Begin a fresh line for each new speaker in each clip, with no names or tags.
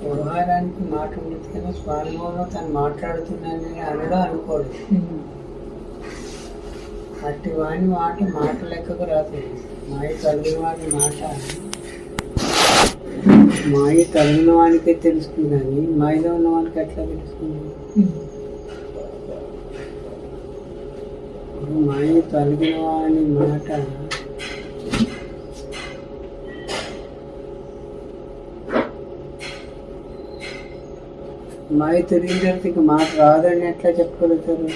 వ్యవహారానికి మాట ఉండదు కానీ స్వానుభవంలో తను మాట్లాడుతున్నానని అనడం అనుకోడు. అట్టి వాని మాట లెక్కకు రాదు. మాయ కలిగిన వాడి మాయ కలిగిన వానికే తెలుస్తుంది కానీ మాయలో ఉన్న వానికి ఎట్లా తెలుస్తుంది? మాయ కలిగిన వాని మాయ తిరిగిన తర్వాత ఇక మాట రాదని ఎట్లా చెప్పగలుగుతారు?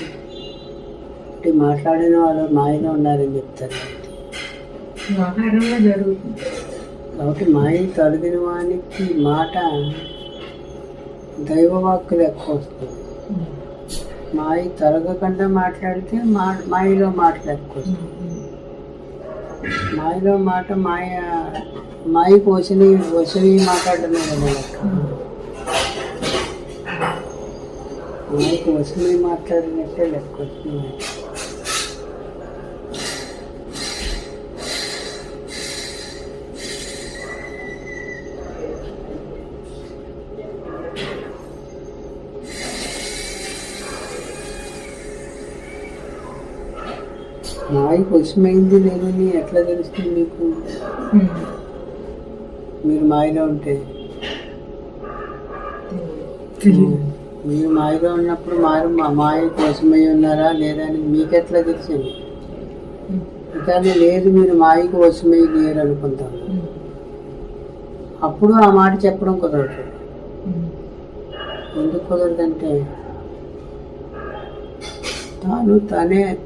మాట్లాడిన వాళ్ళు మాయలో ఉన్నారని చెప్తారు.
వ్యవహారంలో జరుగుతుంది
కాబట్టి మాయ తొలగిన వానికి మాట దైవవాక్కులు ఎక్కువ వస్తుంది. మాయ తొలగకుండా మాట్లాడితే మాయలో మాటలు ఎక్కువ వస్తుంది. మాయలో మాట మాయకు వచ్చిన మాట్లాడమే కదా లెక్క. మాయకు వచ్చిన మాట్లాడినట్టే లెక్క వస్తుంది. మాయకు వశమైంది లేదని ఎట్లా తెలుస్తుంది మీకు? మీరు మాయలో ఉంటే మీరు మాయలో ఉన్నప్పుడు మాయకు వశమై ఉన్నారా లేదా అని మీకు ఎట్లా తెలిసింది? కానీ లేదు మీరు మాయకు వశమై లేరు అనుకుంటాను. అప్పుడు ఆ మాట చెప్పడం కుదరదు. ఎందుకు కుదరదంటే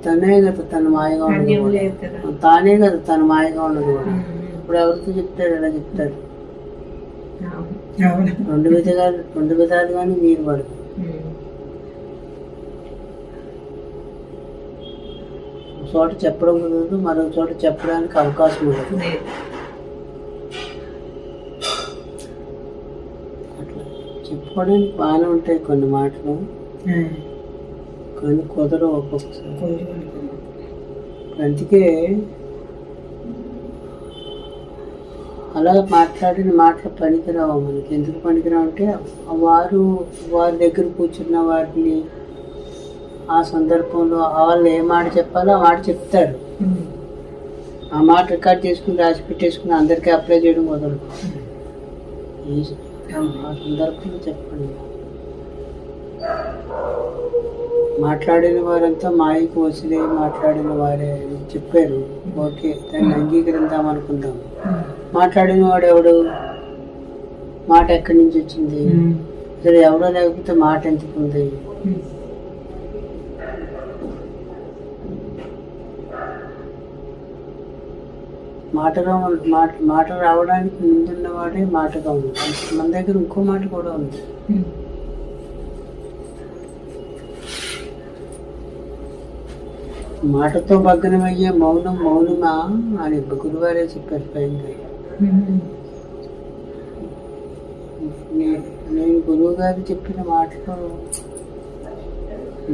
తనే కదా తను మాయగా ఉండదు. తానే కదా తను మాయగా ఉండదు కూడా. ఇప్పుడు ఎవరితో చెప్తాడు? ఎలా చెప్తాడు? రెండు విధాలు కానీ మీరు పడదు. చోట చెప్పడం కుదరదు, మరో చోట చెప్పడానికి అవకాశం ఉండదు. అట్లా చెప్పుకోవడానికి బాగానే ఉంటాయి కొన్ని మాటలు, కానీ కుదరవు ఒక్కొక్కసారి. అందుకే అలా మాట్లాడిన మాటలు పనికిరావు మనకి. ఎందుకు పనికిరావు అంటే వారి దగ్గర కూర్చున్న వాటిని ఆ సందర్భంలో వాళ్ళు ఏ మాట చెప్పాలో ఆ మాట చెప్తారు. ఆ మాట రికార్డ్ చేసుకుని రాసి పెట్టేసుకుని అందరికీ అప్లై చేయడం కుదరదు. ఆ సందర్భంలో చెప్పండి. మాట్లాడిన వారంతా మాయకు వసిలే మాట్లాడిన వారే అని చెప్పారు. ఓకే, దాన్ని అంగీకరిద్దాం అనుకుందాం. మాట్లాడిన వాడు ఎవడు? మాట ఎక్కడి నుంచి వచ్చింది? అసలు ఎవడో లేకపోతే మాట ఎందుకు ఉంది? మాట రావడానికి ముందున్నవాడే మాటగా ఉంది. మన దగ్గర ఇంకో మాట కూడా ఉంది. మాటతో భగ్నమయ్యే మౌనమా అని గురువారే చెప్పారు. పైన నేను గురువు గారు చెప్పిన మాటలు,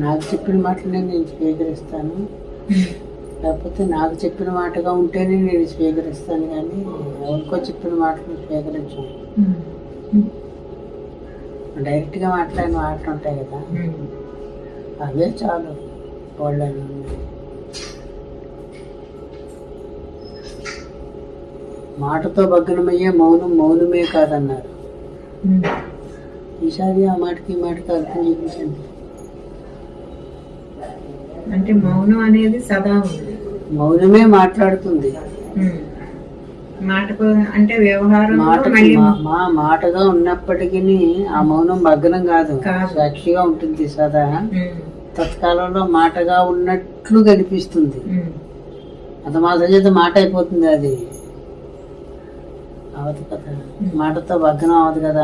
నాకు చెప్పిన మాటలనే నేను స్వీకరిస్తాను. లేకపోతే నాకు చెప్పిన మాటగా ఉంటేనే నేను స్వీకరిస్తాను, కానీ ఎవరికో చెప్పిన మాటలు స్వీకరించాను. డైరెక్ట్గా మాట్లాడిన మాటలు ఉంటాయి కదా, అవే చాలు వాళ్ళని. మాటతో భగ్నమయ్యే మౌనమే కాదన్నారు. ఈసారి ఆ మాటకి ఈ మాటకి అర్థం చూపించండి.
అంటే మౌనం అనేది సదా ఉంది.
మౌనమే మాట్లాడుతుంది.
మాటకు అంటే వ్యవహారం
మాటగా ఉన్నప్పటికీ ఆ మౌనం భగ్నం కాదు, సాక్షిగా ఉంటుంది సదా. తత్కాలంలో మాటగా ఉన్నట్లు కనిపిస్తుంది. అది మాత్రం చేత మాట అయిపోతుంది. అది అవదు కదా, మాటతో భగ్నం అవదు కదా.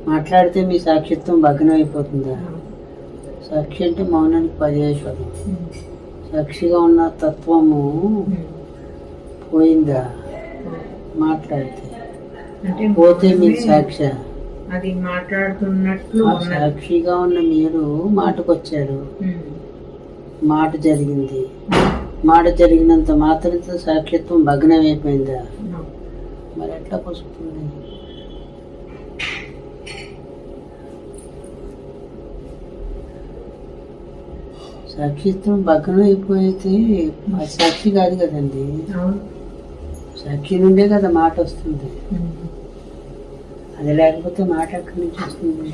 మాట్లాడితే మీ సాక్షిత్వం భగ్నం అయిపోతుందా? సాక్షి అంటే మౌనానికి పర్యాయపదం. సాక్షిగా ఉన్న తత్వము పోయిందా మాట్లాడితే? పోతే మీరు సాక్షి.
అది మాట్లాడుతున్నట్లు
సాక్షిగా ఉన్న మీరు మాటకొచ్చారు. మాట జరిగింది. మాట జరిగినంత మాత్రంతో సాక్షిత్వం భగ్నం అయిపోయిందా? మరి ఎట్లా వస్తుంది? సాక్షిత్వం భగ్నం అయిపోతే అది సాక్షి కాదు కదండి.
అవును.
సాక్షి నుండే కదా మాట వస్తుంది. అది లేకపోతే మాట ఎక్కడి నుంచి వస్తుంది?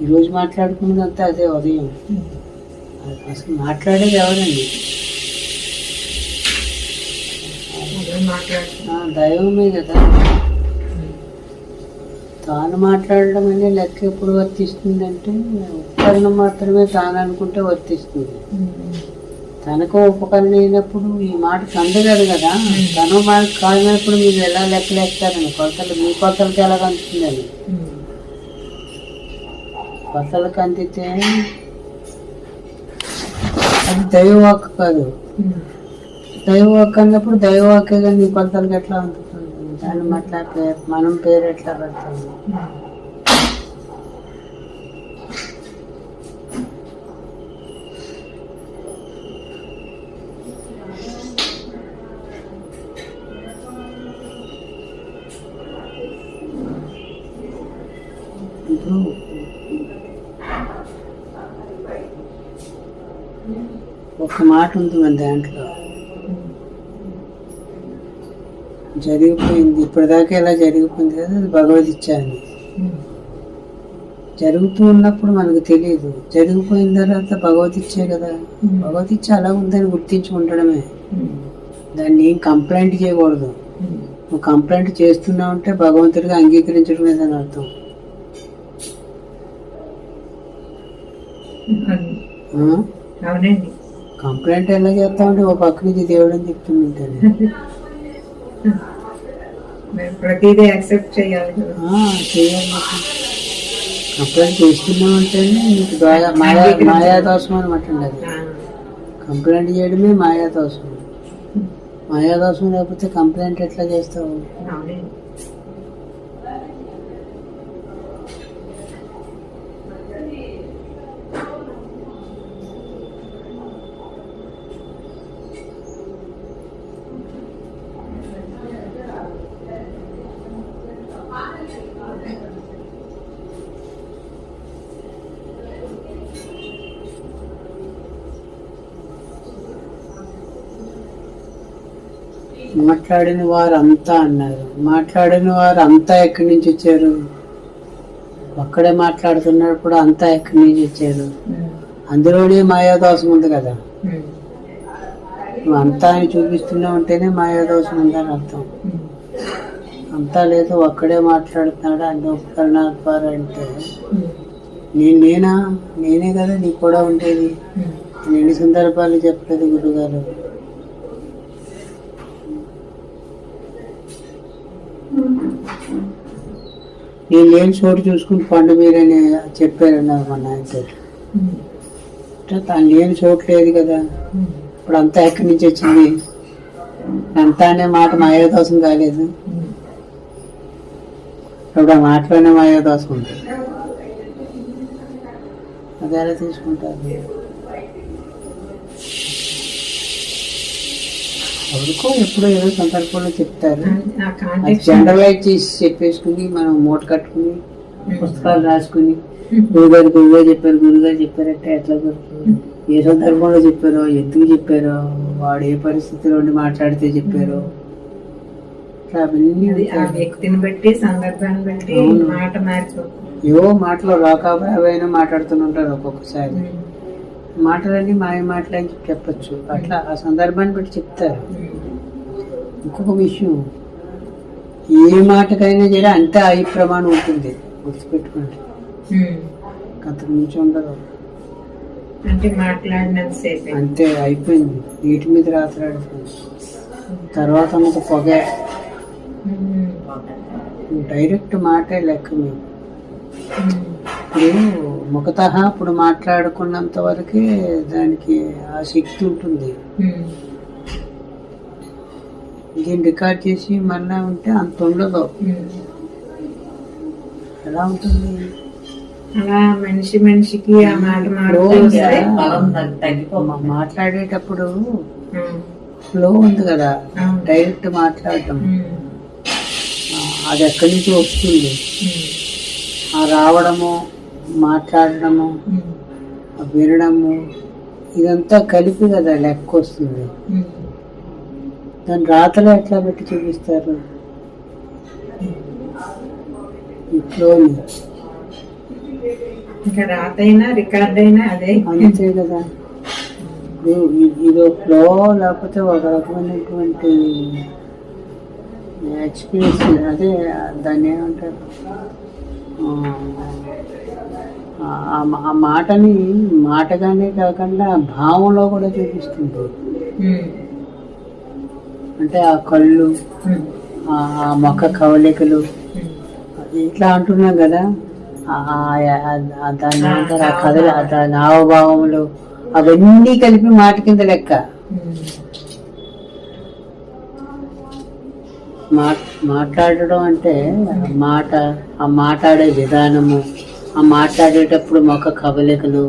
ఈరోజు మాట్లాడుకున్నదంతా అదే ఉదయం. అసలు మాట్లాడేది ఎవరండి? దైవమే కదా. తాను మాట్లాడడం అనే లెక్క ఎప్పుడు వర్తిస్తుందంటే ఉపకరణం మాత్రమే తాను అనుకుంటే వర్తిస్తుంది. తనకు ఉపకరణ అయినప్పుడు ఈ మాట కందగదు కదా. తను మాట కాలినప్పుడు మీరు ఎలా లెక్కలేస్తారని కొలతలు మీ కొలతలకి ఎలా అందుతుందని. కొలతలకు అందితే అది దైవవాక్ కాదు. దైవవాక్ అన్నప్పుడు దైవవాకే కానీ నీ కొలతలకి ఎట్లా అందుతుంది? దాన్ని మట్లా మనం పేరు ఎట్లా పెడతాము? ఇప్పుడు ఒక మాట ఉంది మన దాంట్లో, జరిగిపోయింది ఇప్పటిదాకా ఎలా జరిగిపోయింది కదా, అది భగవద్గీత అని. జరుగుతూ ఉన్నప్పుడు మనకు తెలియదు, జరిగిపోయిన తర్వాత భగవద్గీతే కదా. భగవద్గీత అలా ఉందని గుర్తించి ఉండడమే. దాన్ని ఏం కంప్లైంట్ చేయకూడదు. నువ్వు కంప్లైంట్ చేస్తున్నావు అంటే భగవంతుడిగా అంగీకరించడం లేదని అర్థం.
అవునండి.
కంప్లైంట్ ఎలా చేస్తామంటే ఓ పక్క నుంచి దేవుడు అని చెప్తుంటాను.
ప్రతిదీ యాక్సెప్ట్ చేయాలి.
చేయాలి. కంప్లైంట్ చేస్తున్నామంటేనే నీకు మాయాదోషం అనమాట. అది కంప్లైంట్ చేయడమే మాయాదోషం. మాయాదోషం లేకపోతే కంప్లైంట్ ఎట్లా చేస్తావు? మాట్లాడిన వారు అంతా అన్నారు. మాట్లాడిన వారు అంతా ఎక్కడి నుంచి వచ్చారు? ఒక్కడే మాట్లాడుతున్నప్పుడు అంతా ఎక్కడి నుంచి వచ్చారు? అందులోనే మాయాదోషం ఉంది కదా. నువ్వు అంతా అని చూపిస్తున్నావు ఉంటేనే మాయాదోషం ఉందని అర్థం. అంతా లేదు, ఒక్కడే మాట్లాడుతున్నాడు అన్ని ఉపకరణాల ద్వారా అంటే నేనే కదా నీకు కూడా ఉండేది. నేను ఎన్ని సందర్భాలు చెప్పలేదు గురుగారు. నేను లేని చోటు చూసుకుని పండు మీరని చెప్పారన్నారు మా నాయనతో. తను లేని చోటు లేదు కదా. ఇప్పుడు అంతా ఎక్కడి నుంచి వచ్చింది? అంతా అనే మాట మాయాదోషం కాలేదు. ఇప్పుడు ఆ మాటలోనే మాయాదోషం ఉంటుంది. అది ఎలా తీసుకుంటారు? ఎవరికో ఎప్పుడో ఏదో సందర్భంలో చెప్తారు. జనరలైజ్ చేసి చెప్పేసుకుని మనం మూట కట్టుకుని పుస్తకాలు రాసుకుని గురుగారు చెప్పారంటే ఎట్లా దొరుకుతుంది? ఏ సందర్భంలో చెప్పారో, ఎందుకు చెప్పారో, వాడు ఏ పరిస్థితిలో ఉండి మాట్లాడితే చెప్పారో,
వ్యక్తిని బట్టి సందర్భాన్ని బట్టి మాట మారిపోతుంది.
ఏవో మాటలు రాకపోయినా మాట్లాడుతుంటారు ఒక్కొక్కసారి. మాటలన్నీ మాయ మాటలు అని చెప్పచ్చు. అట్లా ఆ సందర్భాన్ని బట్టి చెప్తారు. ఇంకొక విషయం, ఏ మాటకైనా సరే అంతే అయి ప్రమాణం ఉంటుంది, గుర్తుపెట్టుకోండి. అంతకు మించి ఉండదు.
అంటే మాట్లాడినంతసేపు
అంతే, అయిపోయింది. నీటి మీద రాత్రాడుతుంది. తర్వాత అంత పొగే. డైరెక్ట్ మాటే లెక్క. మీకు ఇప్పుడు ముఖతః ఇప్పుడు మాట్లాడుకున్నంత వరకే దానికి ఆ శక్తి ఉంటుంది. దీన్ని రికార్డ్ చేసి మళ్ళా ఉంటే అంత ఉండదు. ఎలా ఉంటుంది?
అలా మనిషికి ఆ మాట
మాట్లాడేటప్పుడు ఫ్లో ఉంది కదా, డైరెక్ట్ మాట్లాడటం. అది ఎక్కడి నుంచి వస్తుంది? ఆ రావడము, మాట్లాడడము వినడము ఇదంతా కలిపి కదా లెక్క వస్తుంది. దాని రాతలు ఎట్లా పెట్టి చూపిస్తారు ఇంట్లోని?
ఇంకా రాతైనా రికార్డ్ అయినా అదే
అంతే కదా. ఇది ఫ్లో లేకపోతే ఒక రకమైనటువంటి ఎక్స్పీరియన్స్. అదే దాన్ని ఏమంటారు, ఆ మాటని మాటగానే కాకుండా భావంలో కూడా చూపిస్తుంది. అంటే ఆ కళ్ళు, ఆ మొక్క కవలికలు ఇట్లా అంటున్నాం కదా, దాన్ని ఏమంటారు, ఆ కథలు, దాని హావభావములు అవన్నీ కలిపి మాట కింద లెక్క. మాట్లాడడం అంటే మాట, ఆ మాట్లాడే విధానము, ఆ మాట్లాడేటప్పుడు మొక్క కవలికలు,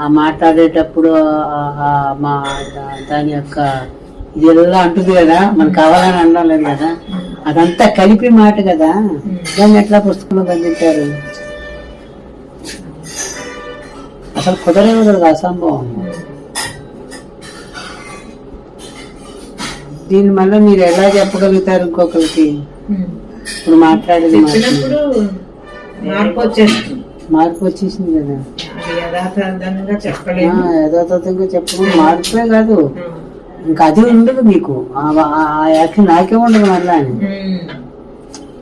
ఆ మాట్లాడేటప్పుడు దాని యొక్క ఇదిలా అంటుంది కదా, మనకు కావాలని అనడం లేదు కదా, అదంతా కలిపి మాట కదా. దాన్ని ఎట్లా పుస్తకంలో బంధించారు? అసలు కుదరే కుదరదు, అసంభవం. దీని వల్ల మీరు ఎలా చెప్పగలుగుతారు ఇంకొకరికి? ఇప్పుడు మాట్లాడేది మార్పు వచ్చేసింది కదా. యథాతథంగా చెప్పడం మార్పే కాదు, ఇంకా అది ఉండదు మీకు. ఆ యాక్షన్ నాకే ఉండదు మళ్ళా అని.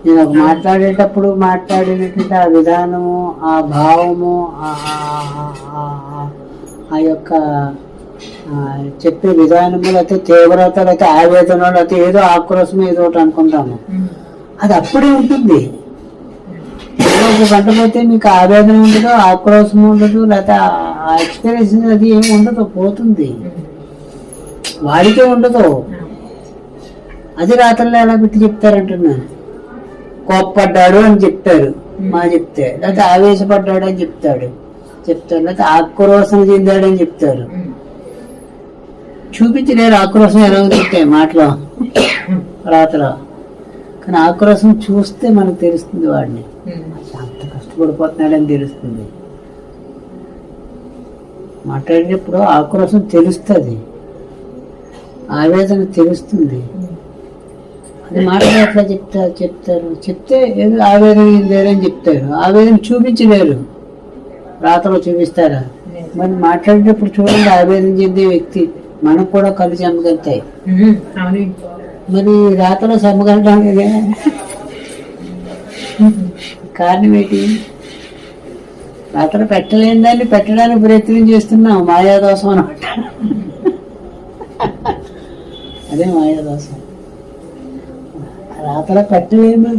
నేను ఒక మాట్లాడేటప్పుడు మాట్లాడినటువంటి ఆ విధానము, ఆ భావము, ఆ యొక్క చెప్పే విధానము, లేకపోతే తీవ్రత, లేకపోతే ఆవేదన, లేకపోతే ఏదో ఆక్రోశం ఏదో ఒకటి అనుకుంటాము, అది అప్పుడే ఉంటుంది. ఒక గంట పోతే మీకు ఆవేదన ఉండదు, ఆక్రోశం ఉండదు, లేకపోతే ఆ ఎక్స్పీరియన్స్ అది ఏమి ఉండదు, పోతుంది. వాడికే ఉండదు. అది రాత్రుల్లో ఎలా పెట్టి చెప్తారంటున్నా, కోప్పడ్డాడు అని చెప్తారు మా చెప్తే, లేకపోతే ఆవేశపడ్డాడు అని చెప్తారు, లేకపోతే ఆక్రోశం చెందాడు అని చెప్తారు. చూపించలేరు ఆక్రోశం ఎలా చెప్తాయి మాటలో, రాతలో. కానీ ఆక్రోశం చూస్తే మనకు తెలుస్తుంది, వాడిని అంత కష్టపడిపోతున్నాడని తెలుస్తుంది. మాట్లాడేటప్పుడు ఆక్రోశం తెలుస్తుంది, ఆవేదన తెలుస్తుంది. అది మాటలు ఎట్లా చెప్తారు? చెప్తే ఏదో ఆవేదన లేదని చెప్తారు, ఆవేదన చూపించలేరు. రాతలో చూపిస్తారా? మరి మాట్లాడేటప్పుడు చూడండి, ఆవేదన చెందే వ్యక్తి మనకు కూడా కళ్ళు చెమ్మగలుగుతాయి. మరి రాతలో చెమ్మగలడానికి కారణం ఏంటి? రాతలో పెట్టలేని దాన్ని పెట్టడానికి ప్రయత్నం చేస్తున్నాం, మాయాదోషం అనమాట. అదే మాయాదోషం. రాతలో పెట్టలేము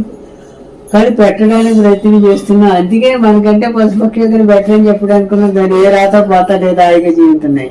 కానీ పెట్టడానికి ప్రయత్నం చేస్తున్నాం. అందుకే మనకంటే పశుపక్షి పెట్టని చెప్పడానికి అనుకున్నాం. దాన్ని ఏ రాత పోతా లేదా హాయిగా జీవితున్నాయి.